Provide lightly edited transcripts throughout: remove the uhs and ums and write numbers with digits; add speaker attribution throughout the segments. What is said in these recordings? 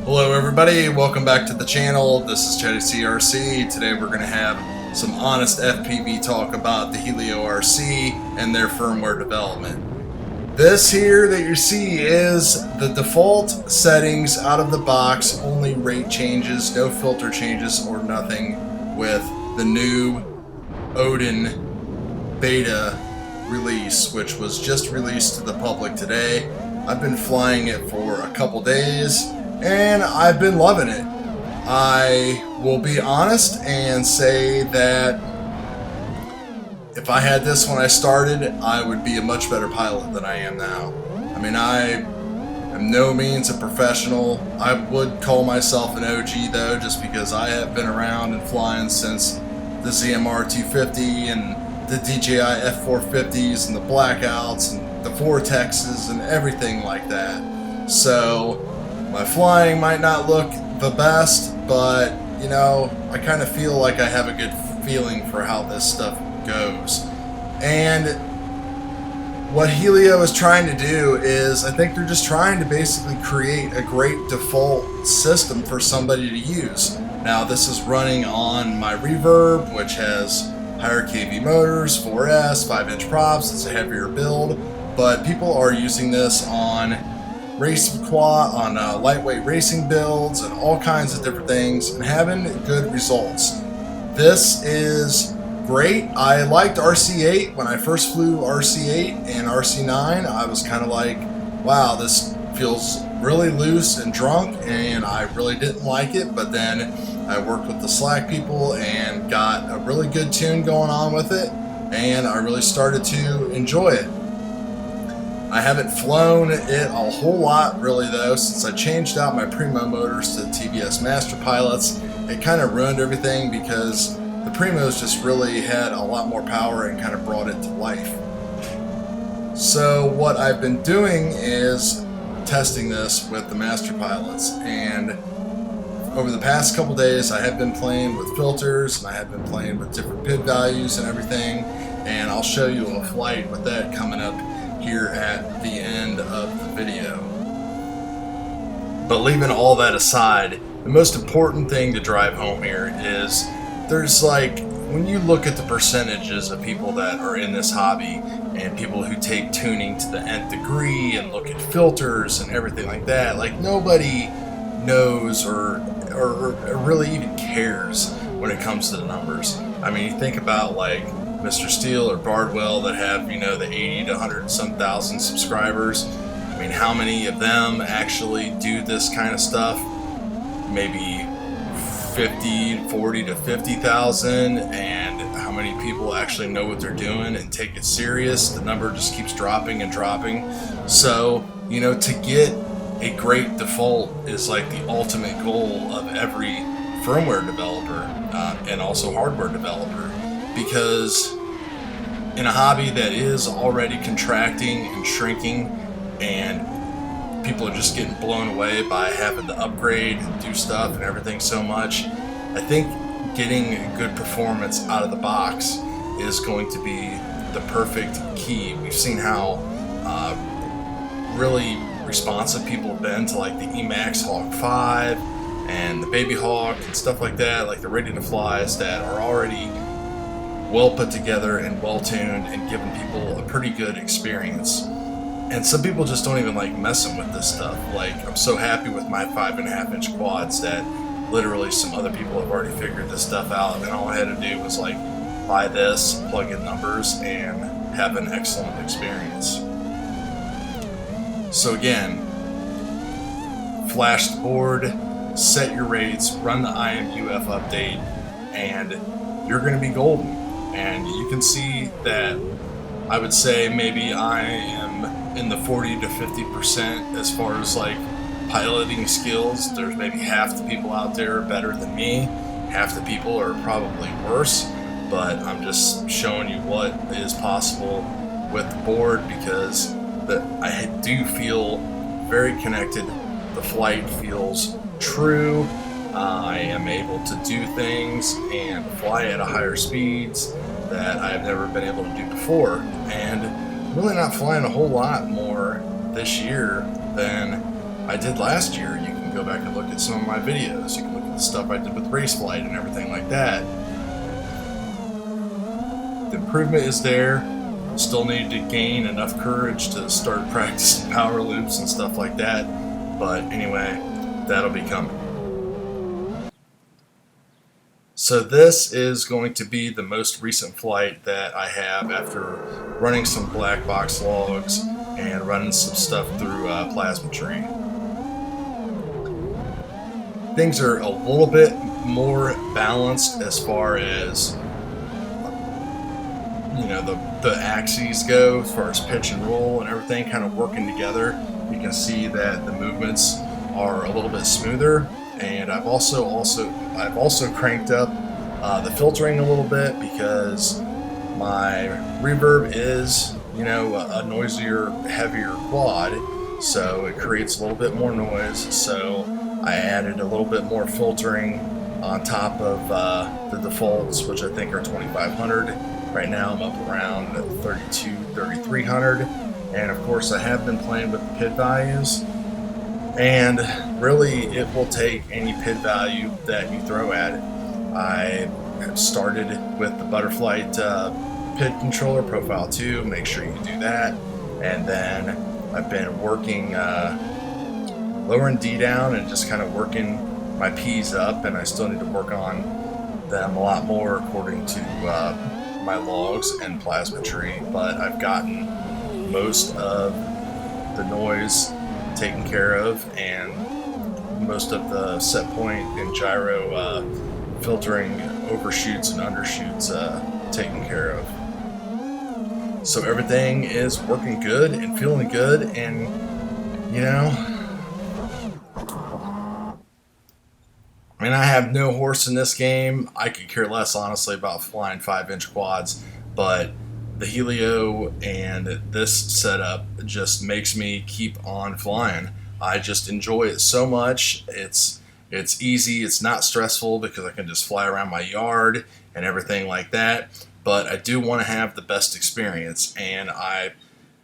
Speaker 1: Hello everybody, welcome back to the channel. This is Chadwick RC. Today we're going to have some honest FPV talk about the Helio RC and their firmware development. This here that you see is the default settings out of the box, only rate changes, no filter changes or nothing with the new Odin beta release, which was just released to the public today. I've been flying it for a couple days and I've been loving it. I will be honest and say that if I had this when I started, I would be a much better pilot than I am now. I mean, I am no means a professional. I would call myself an OG though, just because I have been around and flying since the ZMR 250 and the DJI F450s and the Blackouts and the Vortexes and everything like that. So my flying might not look the best, but you know, I kind of feel like I have a good feeling for how this stuff goes. And what Helio is trying to do is, I think they're just trying to basically create a great default system for somebody to use. Now this is running on my Reverb, which has higher kV motors, 4S, 5-inch props. It's a heavier build, but people are using this on lightweight racing builds and all kinds of different things and having good results. This is great. I liked RC8 when I first flew RC8 and RC9. I was kind of like, wow, this feels really loose and drunk, and I really didn't like it. But then I worked with the Slack people and got a really good tune going on with it, and I really started to enjoy it. I haven't flown it a whole lot really though, since I changed out my Primo motors to TBS Master Pilots. It kind of ruined everything because the Primos just really had a lot more power and kind of brought it to life. So what I've been doing is testing this with the Master Pilots, and over the past couple days I have been playing with filters and I have been playing with different PID values and everything, and I'll show you a flight with that coming up here at the end of the video. But leaving all that aside, the most important thing to drive home here is there's like, when you look at the percentages of people that are in this hobby and people who take tuning to the nth degree and look at filters and everything like that, like nobody knows or really even cares when it comes to the numbers. I mean, you think about like Mr. Steele or Bardwell that have, you know, the 80 to 100 some thousand subscribers. I mean, how many of them actually do this kind of stuff? Maybe 40 to 50,000. And how many people actually know what they're doing and take it serious? The number just keeps dropping and dropping. So, you know, to get a great default is like the ultimate goal of every firmware developer and also hardware developer. Because in a hobby that is already contracting and shrinking and people are just getting blown away by having to upgrade and do stuff and everything so much, I think getting good performance out of the box is going to be the perfect key. We've seen how really responsive people have been to like the Emax Hawk 5 and the Baby Hawk and stuff like that, like the Ready to Flies that are already well put together and well tuned and giving people a pretty good experience. And some people just don't even like messing with this stuff. Like, I'm so happy with my 5.5-inch quads that literally some other people have already figured this stuff out, and all I had to do was like buy this, plug in numbers, and have an excellent experience. So again, flash the board, set your rates, run the IMUF update, and you're going to be golden. And you can see that I would say maybe I am in the 40 to 50% as far as like piloting skills. There's maybe half the people out there better than me. Half the people are probably worse, but I'm just showing you what is possible with the board because I do feel very connected. The flight feels true. I am able to do things and fly at a higher speeds that I've never been able to do before, and really not flying a whole lot more this year than I did last year. You can can go back and look at some of my videos. You can look at the stuff I did with race flight and everything like that. The improvement is there. Still need to gain enough courage to start practicing power loops and stuff like that. But anyway, that'll be coming. So this is going to be the most recent flight that I have after running some black box logs and running some stuff through Plasma Tree. Things are a little bit more balanced as far as, you know, the axes go, as far as pitch and roll and everything kind of working together. You can see that the movements are a little bit smoother, and I've also cranked up the filtering a little bit because my reverb is, you know, a noisier, heavier quad, so it creates a little bit more noise. So I added a little bit more filtering on top of the defaults, which I think are 2500. Right now I'm up around 3300, and of course I have been playing with the PID values, and really it will take any PID value that you throw at it. I have started with the Butterfly PID controller profile 2, make sure you do that, and then I've been working lowering D down and just kind of working my P's up, and I still need to work on them a lot more according to my logs and Plasma Tree, but I've gotten most of the noise taken care of and most of the set point and gyro filtering overshoots and undershoots taken care of. So everything is working good and feeling good, and you know, I mean, I have no horse in this game. I could care less, honestly, about flying 5-inch quads, but the Helio and this setup just makes me keep on flying. I just enjoy it so much. It's easy, it's not stressful because I can just fly around my yard and everything like that, but I do want to have the best experience, and I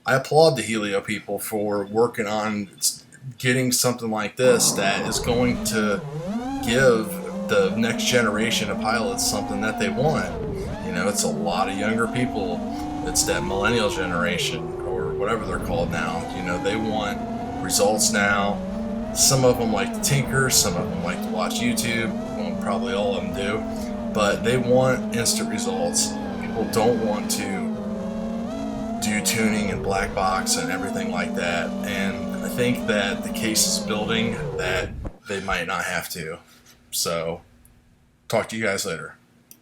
Speaker 1: applaud the Helio people for working on getting something like this that is going to give the next generation of pilots something that they want. You know, it's a lot of younger people. It's that millennial generation, or whatever they're called now. You know, they want results now. Some of them like to tinker, some of them like to watch YouTube. Well, probably all of them do, but they want instant results. People don't want to do tuning and black box and everything like that, and I think that the case is building that they might not have to. So, talk to you guys later.